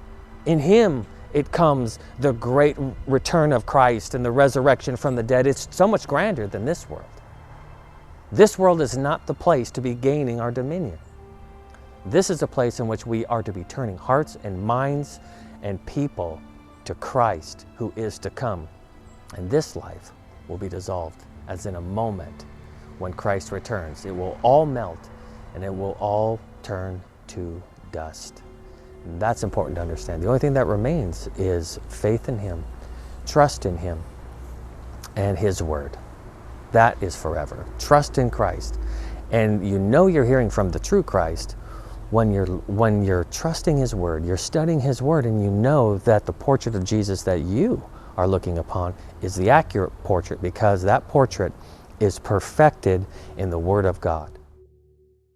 In Him it comes the great return of Christ and the resurrection from the dead. It's so much grander than this world. This world is not the place to be gaining our dominion. This is a place in which we are to be turning hearts and minds and people to Christ who is to come. And this life will be dissolved as in a moment when Christ returns. It will all melt and it will all turn to dust. And that's important to understand. The only thing that remains is faith in Him, trust in Him, and His Word. That is forever. Trust in Christ. And you know you're hearing from the true Christ when you're trusting His Word, you're studying His Word, and you know that the portrait of Jesus that you are looking upon is the accurate portrait, because that portrait is perfected in the Word of God.